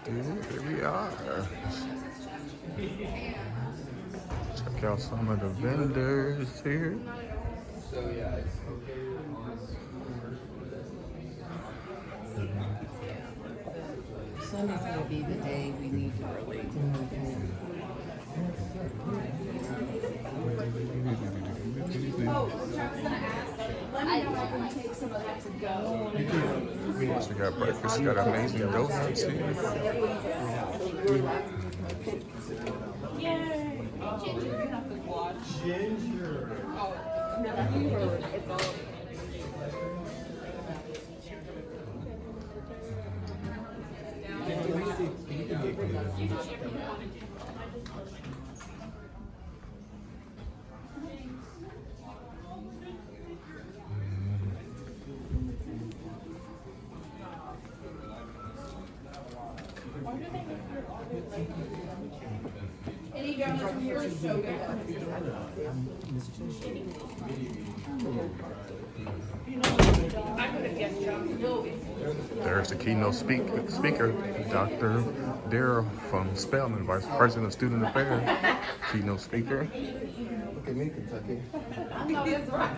Here we are. Check out some of the vendors here. Sunday's gonna be the day we need to really. So we got breakfast, we got amazing donuts here. Any donuts from here are so good. There's the keynote speaker, Dr. Darrell from Spelman, Vice President of Student Affairs. Keynote speaker. Look at me, Kentucky. I know that's right.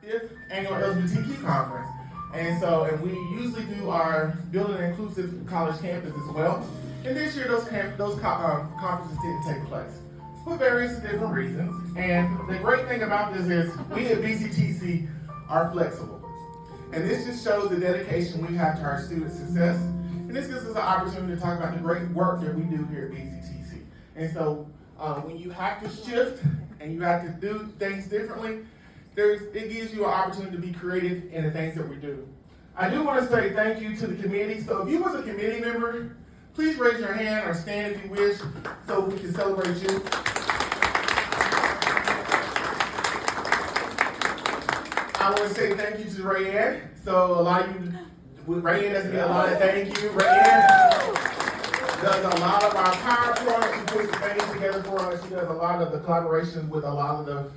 Fifth annual LGBTQ conference. And we usually do our building an inclusive college campus as well. And this year those conferences didn't take place for various different reasons. And the great thing about this is we at BCTC are flexible. And this just shows the dedication we have to our student success. And this gives us an opportunity to talk about the great work that we do here at BCTC. And so when you have to shift and you have to do things differently, it gives you an opportunity to be creative in the things that we do. I do want to say thank you to the committee. So if you was a committee member, please raise your hand or stand if you wish so we can celebrate you. I want to say thank you to Rayanne. So a lot of you, Rayanne doesn't get a lot of thank you. Rayanne does a lot of our PowerPoint. She puts the things together for us. She does a lot of the collaboration with a lot of the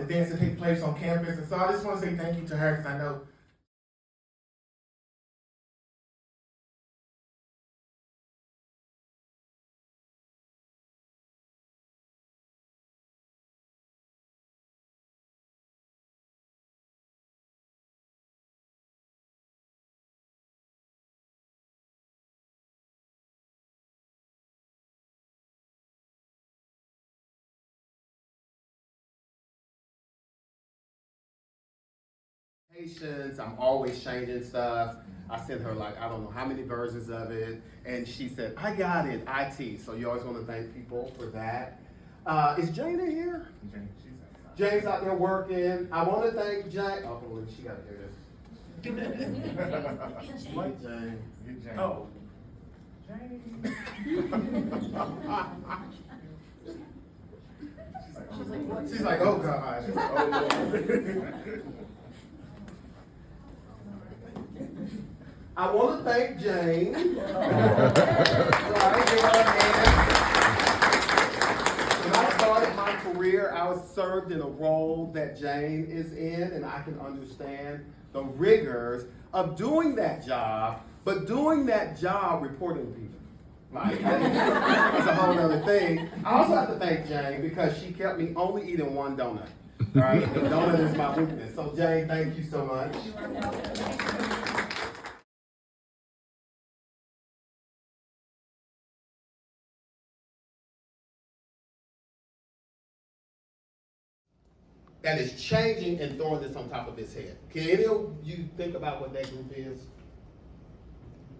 events that take place on campus. And so I just want to say thank you to her because I know I'm always changing stuff. I sent her like, I don't know how many versions of it. And she said, I got it, IT. So you always want to thank people for that. Is Jane in here? Jane's out there working. I want to thank Jane. Oh, hold on, she got to hear this. Like Jane. Jane. Oh. Jane. She's like, oh God. She's like, oh Lord. I want to thank Jane. When I started my career, I was served in a role that Jane is in, and I can understand the rigors of doing that job, but doing that job reporting to people. Like, that's a whole other thing. I also have to thank Jane because she kept me only eating one donut. All right, the donut is my weakness. So Jane, thank you so much. That is changing and throwing this on top of his head. Can any of you think about what that group is?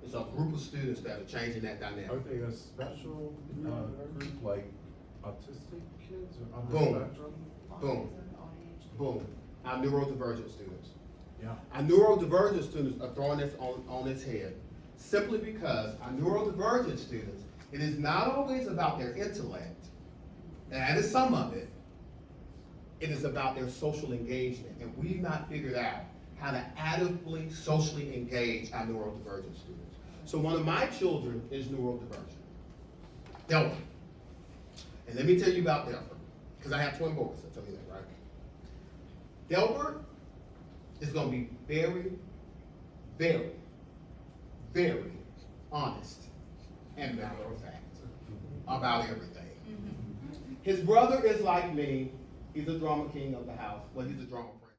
It's a group of students that are changing that Are dynamic. they a special group like autistic kids or on the Boom. spectrum? Boom, boom. Our neurodivergent students. Yeah. Our neurodivergent students are throwing this on its head simply because our neurodivergent students, it is not always about their intellect, and that is some of it. It is about their social engagement, and we've not figured out how to adequately socially engage our neurodivergent students. So one of my children is neurodivergent, Delbert. And let me tell you about Delbert, because I have twin boys, I'll tell you that, right? Delbert is going to be very, very, very honest and matter of fact about everything. His brother is like me. He's a drama king of the house. Well, he's a drama prince.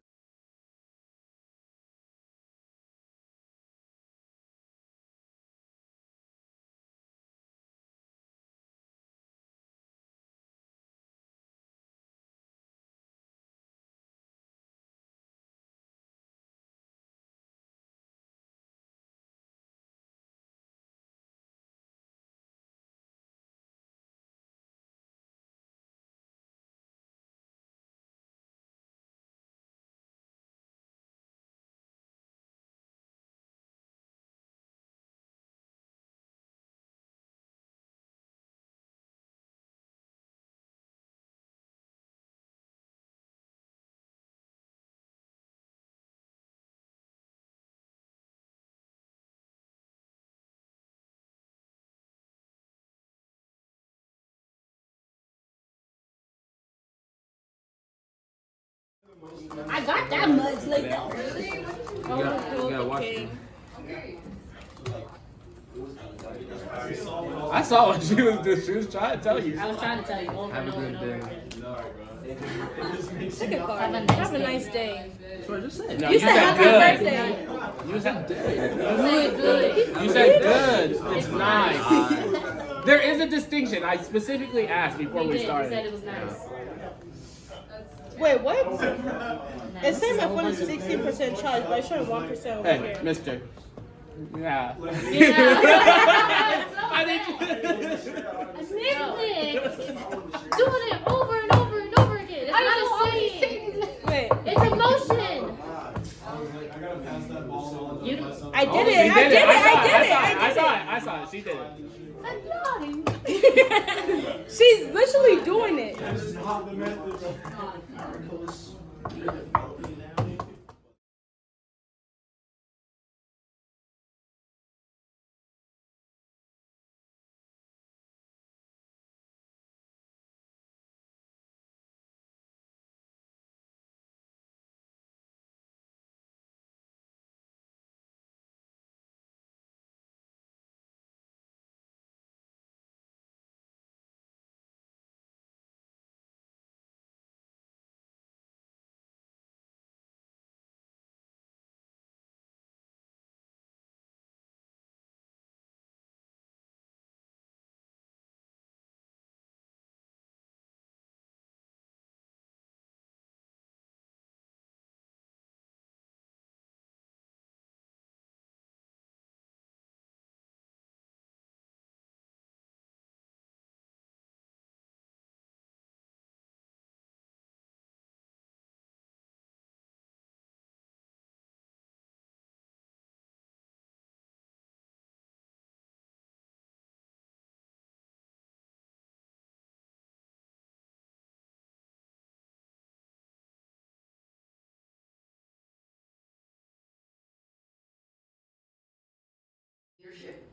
I got that much like You gotta watch it. I saw what she was doing. She was trying to tell you. I was trying to tell you over Have and a over good and over day. again. Have a nice day. That's what I just said. No, You you said said happy good. birthday. You said good. Good. You said good. It's nice. There is a distinction. I specifically asked before we He started. said it was nice. Wait, what? It said my phone is 16% charged, but it's showing 1% over Hey, here. mister. Yeah. Yeah. I think. I missed it. Doing it over and over and over again. It's not a saying. Wait, It's emotion. You, I did She it. I did it. I saw it. She did it. I'm lying. She's literally doing it. Leadership.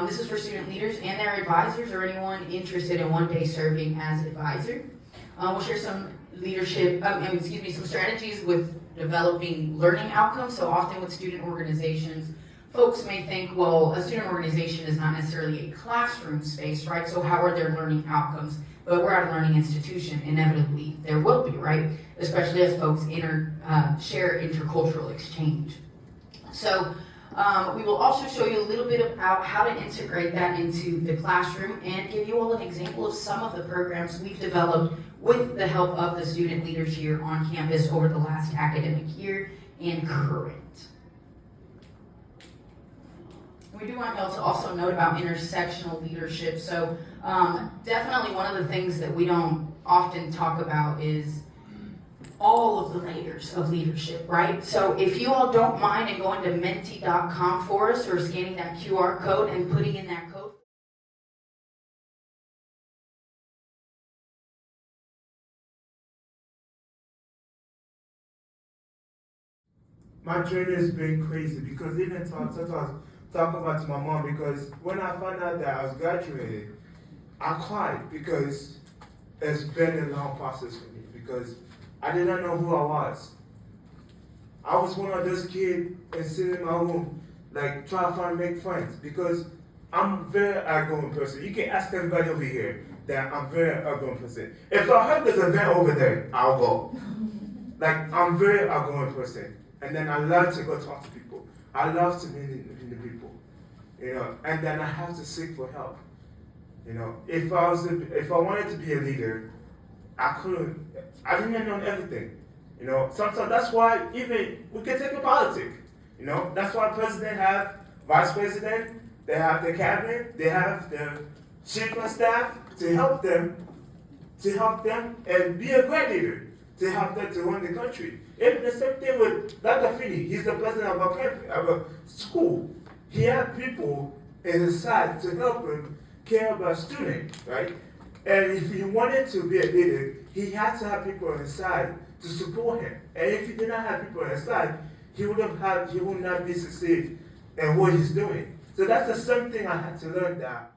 This is for student leaders and their advisors or anyone interested in one day serving as advisor. We'll share some some strategies with developing learning outcomes, so often with student organizations, folks may think, well, a student organization is not necessarily a classroom space, right? So how are their learning outcomes? But we're at a learning institution, inevitably there will be, right? Especially as folks share intercultural exchange. So we will also show you a little bit about how to integrate that into the classroom and give you all an example of some of the programs we've developed with the help of the student leaders here on campus over the last academic year and current. We do want y'all to also note about intersectional leadership. So definitely one of the things that we don't often talk about is all of the layers of leadership, right? So if you all don't mind and going to menti.com for us or scanning that QR code and putting in that code. My journey has been crazy because even sometimes talk about to my mom because when I found out that I was graduating, I cried because it's been a long process for me because I did not know who I was. I was one of those kids and sitting in my room, like trying to make friends because I'm a very outgoing person. You can ask everybody over here that I'm a very outgoing person. If I heard there's an event over there, I'll go. Like I'm a very outgoing person. And then I love to go talk to people. I love to meet the people, and then I have to seek for help. If I wanted to be a leader, I couldn't. I didn't know everything. Sometimes that's why even we can take a politic. That's why president have vice president. They have the cabinet. They have the chief of staff to help them, and be a great leader to help them to run the country. It's the same thing with Dr. Finney. He's the president of our campus, of our school. He had people in his side to help him care about students, right? And if he wanted to be a leader, he had to have people on his side to support him. And if he did not have people on his side, he would not be succeed in what he's doing. So that's the same thing I had to learn that